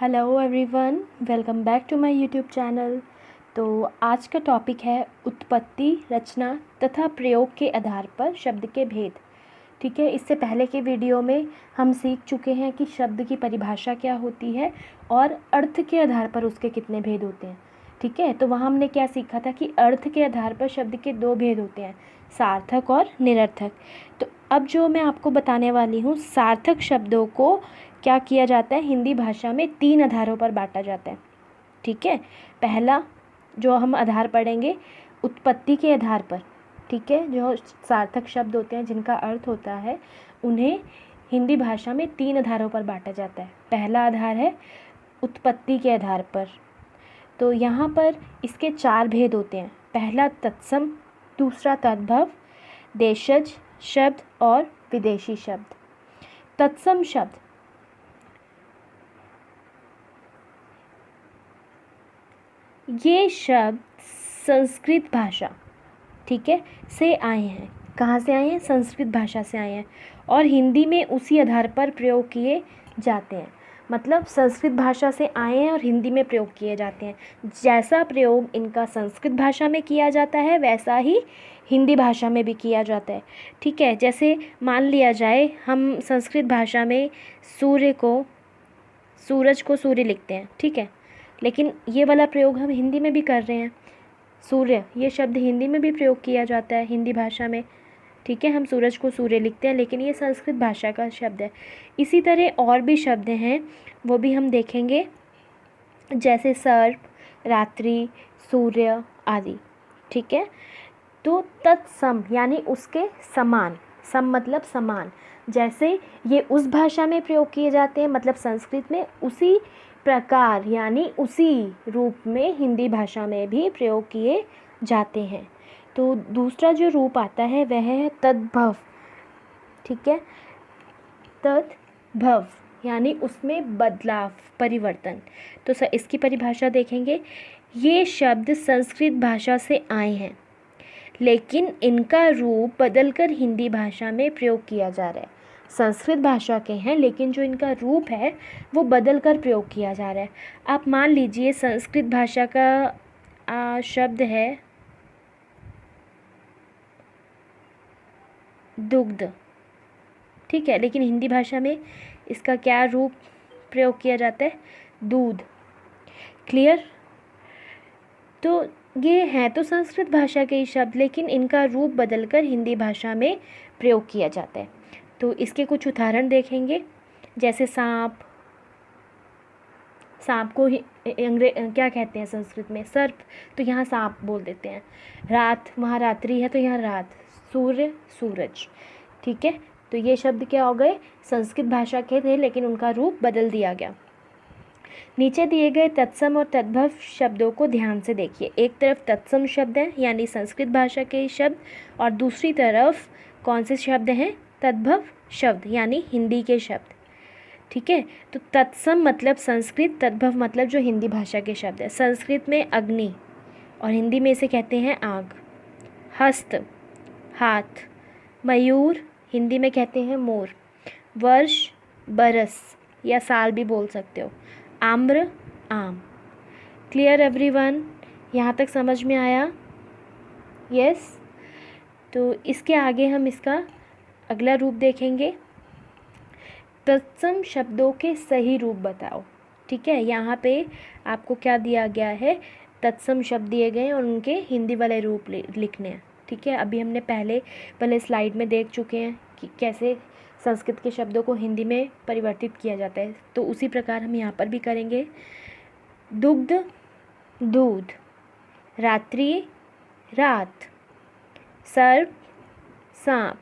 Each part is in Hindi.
Hello everyone, welcome back to my YouTube channel. तो आज का टॉपिक है उत्पत्ति, रचना तथा प्रयोग के आधार पर शब्द के भेद। ठीक है, इससे पहले के वीडियो में हम सीख चुके हैं कि शब्द की परिभाषा क्या होती है और अर्थ के आधार पर उसके कितने भेद होते हैं। ठीक है, तो वहाँ हमने क्या सीखा था कि अर्थ के आधार पर शब्द के दो भेद होते हैं, सार्थक और निरर्थक। तो अब जो मैं आपको बताने वाली हूँ, सार्थक शब्दों को क्या किया जाता है, हिंदी भाषा में 3 आधारों पर बांटा जाता है। ठीक है, पहला जो हम आधार पढ़ेंगे उत्पत्ति के आधार पर। ठीक है, जो सार्थक शब्द होते हैं जिनका अर्थ होता है, उन्हें हिंदी भाषा में 3 आधारों पर बांटा जाता है। पहला आधार है उत्पत्ति के आधार पर। तो यहाँ पर इसके 4 भेद होते हैं। पहला तत्सम, दूसरा तद्भव, देशज शब्द और विदेशी शब्द। तत्सम शब्द, ये शब्द संस्कृत भाषा, ठीक है, से आए हैं। कहाँ से आए हैं? संस्कृत भाषा से आए हैं और हिंदी में उसी आधार पर प्रयोग किए जाते हैं। मतलब संस्कृत भाषा से आए हैं और हिंदी में प्रयोग किए जाते हैं। जैसा प्रयोग इनका संस्कृत भाषा में किया जाता है वैसा ही हिंदी भाषा में भी किया जाता है। ठीक है, जैसे मान लिया जाए हम संस्कृत भाषा में सूरज को सूर्य लिखते हैं। ठीक है, लेकिन ये वाला प्रयोग हम हिंदी में भी कर रहे हैं। सूर्य, ये शब्द हिंदी में भी प्रयोग किया जाता है हिंदी भाषा में। ठीक है, हम सूरज को सूर्य लिखते हैं, लेकिन ये संस्कृत भाषा का शब्द है। इसी तरह और भी शब्द हैं, वो भी हम देखेंगे, जैसे सर्प, रात्रि, सूर्य आदि। ठीक है, तो तत्सम यानी उसके समान, सम मतलब समान, जैसे ये उस भाषा में प्रयोग किए जाते हैं, मतलब संस्कृत में, उसी प्रकार यानी उसी रूप में हिंदी भाषा में भी प्रयोग किए जाते हैं। तो दूसरा जो रूप आता है वह है तद्भव। ठीक है, तद्भव यानी उसमें बदलाव, परिवर्तन। तो इसकी परिभाषा देखेंगे। ये शब्द संस्कृत भाषा से आए हैं, लेकिन इनका रूप बदलकर हिंदी भाषा में प्रयोग किया जा रहा है। संस्कृत भाषा के हैं, लेकिन जो इनका रूप है वो बदलकर प्रयोग किया जा रहा है। आप मान लीजिए संस्कृत भाषा का शब्द है दुग्ध। ठीक है, लेकिन हिंदी भाषा में इसका क्या रूप प्रयोग किया जाता है? दूध। क्लियर? तो ये हैं तो संस्कृत भाषा के ही शब्द, लेकिन इनका रूप बदलकर हिंदी भाषा में प्रयोग किया जाता है। तो इसके कुछ उदाहरण देखेंगे, जैसे सांप, सांप को क्या कहते हैं संस्कृत में? सर्प, तो यहाँ सांप बोल देते हैं। रात, वहाँ रात्रि है तो यहाँ रात। सूर्य, सूरज। ठीक है, तो ये शब्द क्या हो गए? संस्कृत भाषा के थे, लेकिन उनका रूप बदल दिया गया। नीचे दिए गए तत्सम और तद्भव शब्दों को ध्यान से देखिए। एक तरफ तत्सम शब्द है यानी संस्कृत भाषा के शब्द, और दूसरी तरफ कौन से शब्द हैं? तद्भव शब्द यानी हिंदी के शब्द। ठीक है, तो तत्सम मतलब संस्कृत, तद्भव मतलब जो हिंदी भाषा के शब्द है। संस्कृत में अग्नि और हिंदी में इसे कहते हैं आग। हस्त, हाथ। मयूर, हिंदी में कहते हैं मोर। वर्ष, बरस या साल भी बोल सकते हो। आम्र, आम। Clear everyone? यहाँ तक समझ में आया? यस। तो इसके आगे हम इसका अगला रूप देखेंगे। तत्सम शब्दों के सही रूप बताओ। ठीक है, यहाँ पे आपको क्या दिया गया है? तत्सम शब्द दिए गए और उनके हिंदी वाले रूप लिखने हैं। ठीक है, अभी हमने पहले स्लाइड में देख चुके हैं कि कैसे संस्कृत के शब्दों को हिंदी में परिवर्तित किया जाता है, तो उसी प्रकार हम यहाँ पर भी करेंगे। दुग्ध, दूध। रात्रि, रात। सर्प, सांप।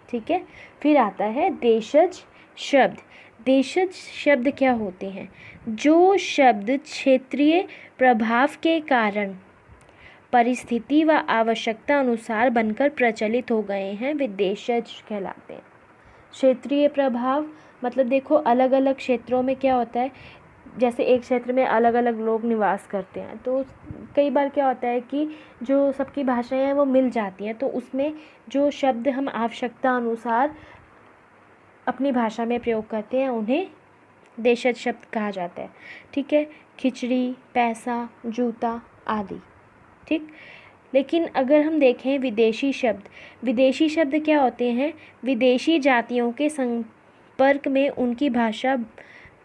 ठीक है, फिर आता है देशज शब्द। देशज शब्द क्या होते हैं? जो शब्द क्षेत्रीय प्रभाव के कारण परिस्थिति व आवश्यकता अनुसार बनकर प्रचलित हो गए हैं, वे देशज कहलाते हैं। क्षेत्रीय प्रभाव मतलब देखो, अलग अलग क्षेत्रों में क्या होता है, जैसे एक क्षेत्र में अलग अलग लोग निवास करते हैं, तो कई बार क्या होता है कि जो सबकी भाषाएं हैं वो मिल जाती हैं, तो उसमें जो शब्द हम आवश्यकता अनुसार अपनी भाषा में प्रयोग करते हैं उन्हें देशज शब्द कहा जाता है। ठीक है, खिचड़ी, पैसा, जूता आदि। ठीक, लेकिन अगर हम देखें विदेशी शब्द, विदेशी शब्द क्या होते हैं? विदेशी जातियों के संपर्क में उनकी भाषा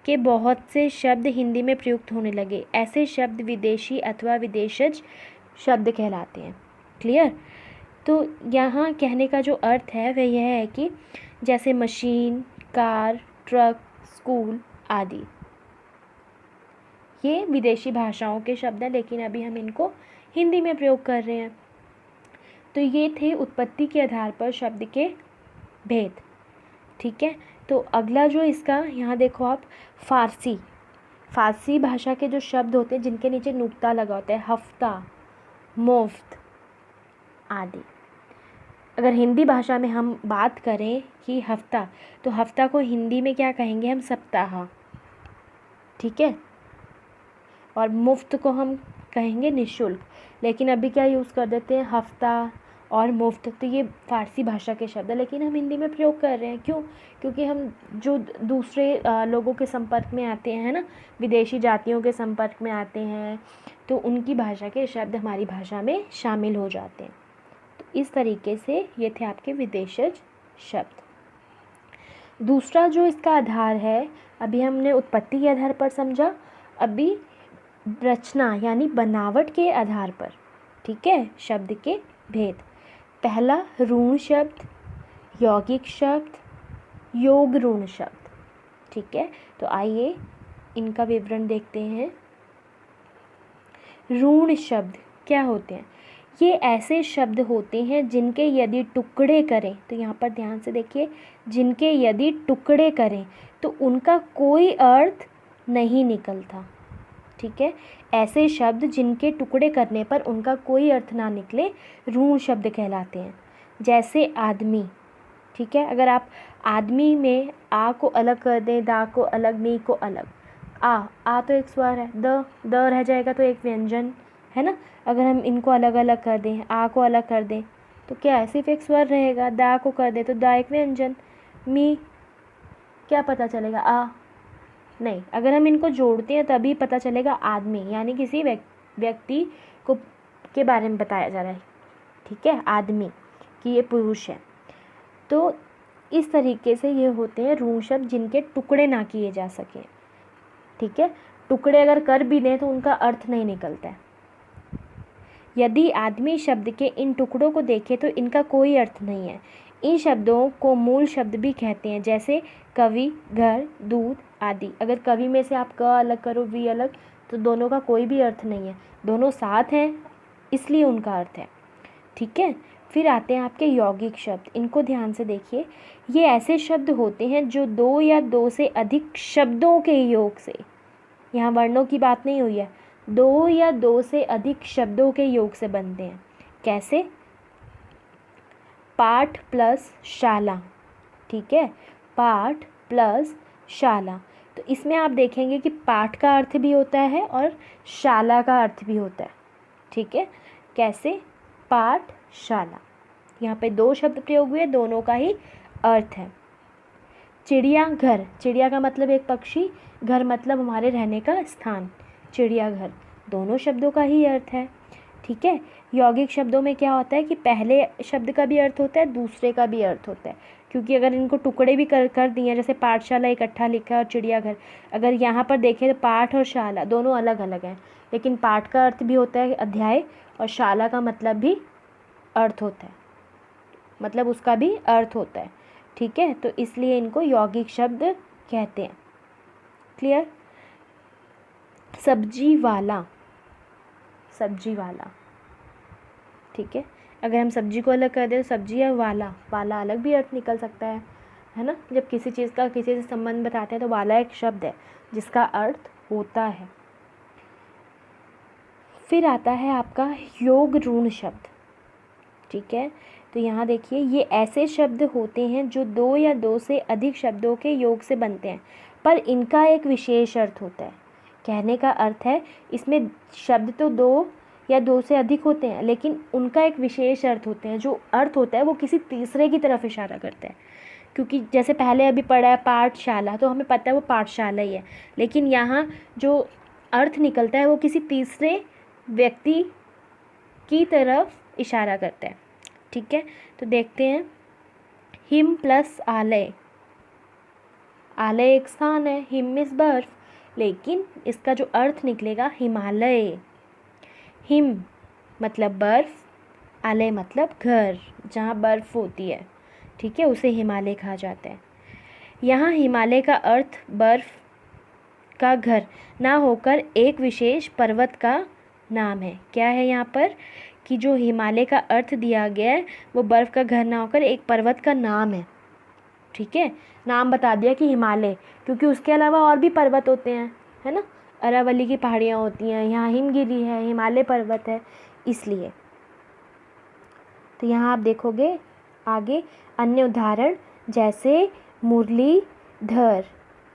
के बहुत से शब्द हिंदी में प्रयुक्त होने लगे। ऐसे शब्द विदेशी अथवा विदेशज शब्द कहलाते हैं। क्लियर? तो यहाँ कहने का जो अर्थ है वह यह है कि जैसे मशीन, कार, ट्रक, स्कूल आदि, ये विदेशी भाषाओं के शब्द हैं, लेकिन अभी हम इनको हिंदी में प्रयोग कर रहे हैं। तो ये थे उत्पत्ति के आधार पर शब्द के भेद। ठीक है, तो अगला जो इसका, यहाँ देखो आप, फारसी भाषा के जो शब्द होते हैं जिनके नीचे नुक्ता लगा होता है, हफ्ता, मुफ्त आदि। अगर हिंदी भाषा में हम बात करें कि हफ्ता, तो हफ्ता को हिंदी में क्या कहेंगे हम? सप्ताह। ठीक है, और मुफ्त को हम कहेंगे निःशुल्क। लेकिन अभी क्या यूज़ कर देते हैं? हफ्ता और मुफ्त। तो ये फारसी भाषा के शब्द है, लेकिन हम हिंदी में प्रयोग कर रहे हैं। क्यों? क्योंकि हम जो दूसरे लोगों के संपर्क में आते हैं ना, विदेशी जातियों के संपर्क में आते हैं, तो उनकी भाषा के शब्द हमारी भाषा में शामिल हो जाते हैं। तो इस तरीके से ये थे आपके विदेशज शब्द। दूसरा जो इसका आधार है, अभी हमने उत्पत्ति के आधार पर समझा, अभी रचना यानी बनावट के आधार पर। ठीक है, शब्द के भेद। पहला ऋण शब्द, यौगिक शब्द, योग ऋण शब्द। ठीक है, तो आइए इनका विवरण देखते हैं। ऋण शब्द क्या होते हैं? ये ऐसे शब्द होते हैं जिनके यदि टुकड़े करें, तो यहाँ पर ध्यान से देखिए, जिनके यदि टुकड़े करें तो उनका कोई अर्थ नहीं निकलता। ठीक है, ऐसे शब्द जिनके टुकड़े करने पर उनका कोई अर्थ ना निकले ऋण शब्द कहलाते हैं। जैसे आदमी। ठीक है, अगर आप आदमी में आ को अलग कर दें, दा को अलग, नी को अलग, आ तो एक स्वर है, द रह जाएगा तो एक व्यंजन है ना। अगर हम इनको अलग अलग कर दें, आ को अलग कर दें तो क्या है? सिर्फ एक स्वर रहेगा। दा को कर दें तो दा एक व्यंजन। मी क्या पता चलेगा? आ नहीं। अगर हम इनको जोड़ते हैं तभी पता चलेगा आदमी, यानी किसी व्यक्ति को के बारे में बताया जा रहा है। ठीक है, आदमी कि ये पुरुष है। तो इस तरीके से ये होते हैं ऋण शब्द जिनके टुकड़े ना किए जा सके। ठीक है, टुकड़े अगर कर भी दें तो उनका अर्थ नहीं निकलता है। यदि आदमी शब्द के इन टुकड़ों को देखें तो इनका कोई अर्थ नहीं है। इन शब्दों को मूल शब्द भी कहते हैं, जैसे कवि, घर, दूध आदि। अगर कवि में से आप क अलग करो, वी अलग, तो दोनों का कोई भी अर्थ नहीं है। दोनों साथ हैं इसलिए उनका अर्थ है। ठीक है, फिर आते हैं आपके यौगिक शब्द। इनको ध्यान से देखिए। ये ऐसे शब्द होते हैं जो दो या दो से अधिक शब्दों के योग से, यहाँ वर्णों की बात नहीं हुई है, दो या दो से अधिक शब्दों के योग से बनते हैं। कैसे? पाठ प्लस शाला। ठीक है, पाठ प्लस शाला। तो इसमें आप देखेंगे कि पाठ का अर्थ भी होता है और शाला का अर्थ भी होता है। ठीक है, कैसे? पाठ, शाला। यहाँ पे दो शब्द प्रयोग हुए, दोनों का ही अर्थ है। चिड़िया घर, चिड़िया का मतलब एक पक्षी, घर मतलब हमारे रहने का स्थान। चिड़ियाघर, दोनों शब्दों का ही अर्थ है। ठीक है, यौगिक शब्दों में क्या होता है कि पहले शब्द का भी अर्थ होता है, दूसरे का भी अर्थ होता है। क्योंकि अगर इनको टुकड़े भी कर दिए, जैसे पाठशाला इकट्ठा लिखा है और चिड़ियाघर, अगर यहाँ पर देखें तो पाठ और शाला दोनों अलग अलग हैं, लेकिन पाठ का अर्थ भी होता है अध्याय और शाला का मतलब भी अर्थ होता है, मतलब उसका भी अर्थ होता है। ठीक है, तो इसलिए इनको यौगिक शब्द कहते हैं। क्लियर? सब्जी वाला, सब्जी वाला। ठीक है, अगर हम सब्जी को अलग कर दें तो सब्जी या वाला, वाला अलग भी अर्थ निकल सकता है ना। जब किसी चीज़ का किसी से संबंध बताते हैं तो वाला एक शब्द है जिसका अर्थ होता है। फिर आता है आपका योग ऋण शब्द। ठीक है, तो यहाँ देखिए, ये ऐसे शब्द होते हैं जो दो या दो से अधिक शब्दों के योग से बनते हैं, पर इनका एक विशेष अर्थ होता है। कहने का अर्थ है, इसमें शब्द तो दो या दो से अधिक होते हैं, लेकिन उनका एक विशेष अर्थ होते हैं। जो अर्थ होता है वो किसी तीसरे की तरफ इशारा करता है। क्योंकि जैसे पहले अभी पढ़ा है पाठशाला, तो हमें पता है वो पाठशाला ही है, लेकिन यहाँ जो अर्थ निकलता है वो किसी तीसरे व्यक्ति की तरफ इशारा करता है। ठीक है, तो देखते हैं। हिम प्लस आलय, आलय एक स्थान है, हिम इज बर्फ, लेकिन इसका जो अर्थ निकलेगा हिमालय। हिम मतलब बर्फ़, आलय मतलब घर जहाँ बर्फ़ होती है। ठीक है, उसे हिमालय कहा जाता है। यहाँ हिमालय का अर्थ बर्फ़ का घर ना होकर एक विशेष पर्वत का नाम है। क्या है यहाँ पर कि जो हिमालय का अर्थ दिया गया है वो बर्फ़ का घर ना होकर एक पर्वत का नाम है। ठीक है, नाम बता दिया कि हिमालय, क्योंकि उसके अलावा और भी पर्वत होते हैं, है ना। अरावली की पहाड़ियाँ होती हैं, यहाँ हिमगिरी है, हिमालय पर्वत है, इसलिए। तो यहाँ आप देखोगे आगे अन्य उदाहरण जैसे मुरलीधर।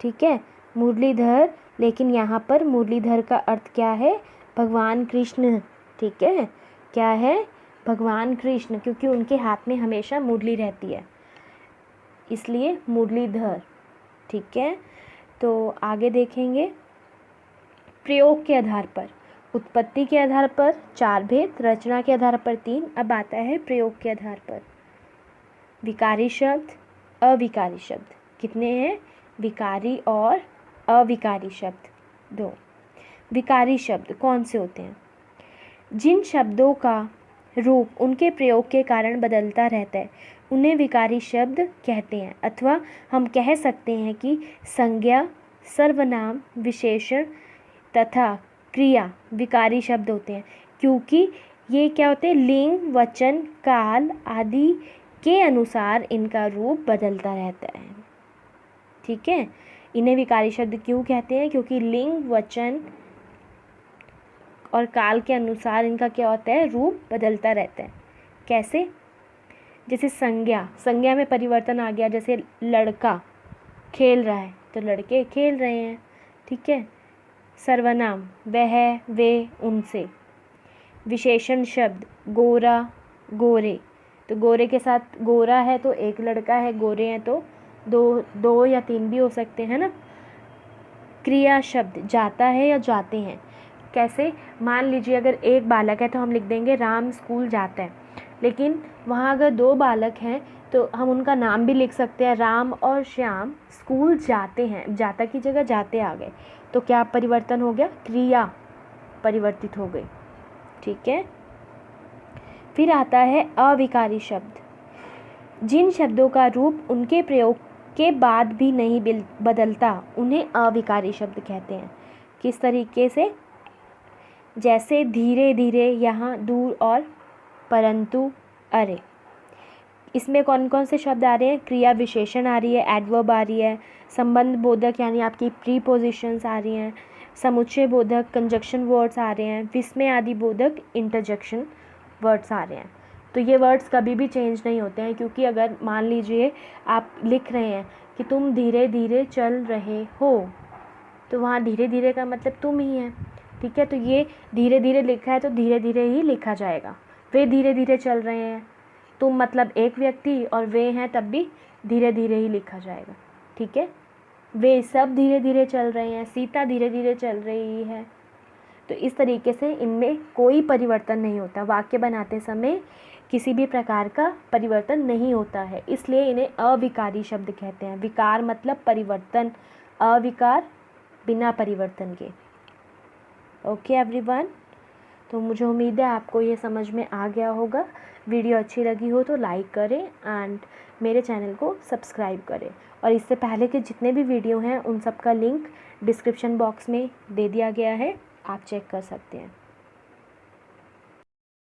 ठीक है, मुरलीधर, लेकिन यहाँ पर मुरलीधर का अर्थ क्या है? भगवान कृष्ण। ठीक है, क्या है? भगवान कृष्ण, क्योंकि उनके हाथ में हमेशा मुरली रहती है, इसलिए मुरलीधर। ठीक है, तो आगे देखेंगे। प्रयोग के आधार पर, उत्पत्ति के आधार पर 4 भेद, रचना के आधार पर 3। अब आता है प्रयोग के आधार पर। विकारी शब्द, अविकारी शब्द, कितने हैं? विकारी और अविकारी शब्द 2। विकारी शब्द कौन से होते हैं? जिन शब्दों का रूप उनके प्रयोग के कारण बदलता रहता है उन्हें विकारी शब्द कहते हैं, अथवा हम कह सकते हैं कि संज्ञा, सर्वनाम, विशेषण तथा क्रिया विकारी शब्द होते हैं, क्योंकि ये क्या होते हैं? लिंग, वचन, काल आदि के अनुसार इनका रूप बदलता रहता है। ठीक है, इन्हें विकारी शब्द क्यों कहते हैं? क्योंकि लिंग, वचन और काल के अनुसार इनका क्या होता है? रूप बदलता रहता है। कैसे? जैसे संज्ञा, संज्ञा में परिवर्तन आ गया, जैसे लड़का खेल रहा है तो लड़के खेल रहे हैं। ठीक है, सर्वनाम वह, वे, उनसे। विशेषण शब्द गोरा, गोरे, तो गोरे के साथ गोरा है तो एक लड़का है, गोरे हैं तो दो या 3 भी हो सकते हैं ना। क्रिया शब्द जाता है या जाते हैं। कैसे? मान लीजिए अगर एक बालक है तो हम लिख देंगे राम स्कूल जाता है, लेकिन वहाँ अगर 2 बालक हैं तो हम उनका नाम भी लिख सकते हैं, राम और श्याम स्कूल जाते हैं। जाता की जगह जाते आ गए, तो क्या परिवर्तन हो गया? क्रिया परिवर्तित हो गई। ठीक है, फिर आता है अविकारी शब्द। जिन शब्दों का रूप उनके प्रयोग के बाद भी नहीं बदलता उन्हें अविकारी शब्द कहते हैं। किस तरीके से? जैसे धीरे धीरे, यहाँ, दूर और परंतु, अरे। इसमें कौन कौन से शब्द आ रहे हैं? क्रिया विशेषण आ रही है, एडवर्ब आ रही है, संबंध बोधक यानी आपकी प्रीपोजिशंस आ रही हैं, समुच्चय बोधक कंजक्शन वर्ड्स आ रहे हैं, विस्मय आदि बोधक इंटरजेक्शन वर्ड्स आ रहे हैं। तो ये वर्ड्स कभी भी चेंज नहीं होते हैं, क्योंकि अगर मान लीजिए आप लिख रहे हैं कि तुम धीरे धीरे चल रहे हो, तो वहाँ धीरे धीरे का मतलब तुम ही है। ठीक है, तो ये धीरे धीरे लिखा है तो धीरे धीरे ही लिखा जाएगा। वे धीरे धीरे चल रहे हैं, तुम मतलब एक व्यक्ति और वे हैं तब भी धीरे धीरे ही लिखा जाएगा। ठीक है, वे सब धीरे धीरे चल रहे हैं, सीता धीरे धीरे चल रही है। तो इस तरीके से इनमें कोई परिवर्तन नहीं होता, वाक्य बनाते समय किसी भी प्रकार का परिवर्तन नहीं होता है, इसलिए इन्हें अविकारी शब्द कहते हैं। विकार मतलब परिवर्तन, अविकार बिना परिवर्तन के। ओके एवरीवन, तो मुझे उम्मीद है आपको ये समझ में आ गया होगा। वीडियो अच्छी लगी हो तो लाइक करें एंड मेरे चैनल को सब्सक्राइब करें, और इससे पहले के जितने भी वीडियो हैं उन सब का लिंक डिस्क्रिप्शन बॉक्स में दे दिया गया है, आप चेक कर सकते हैं।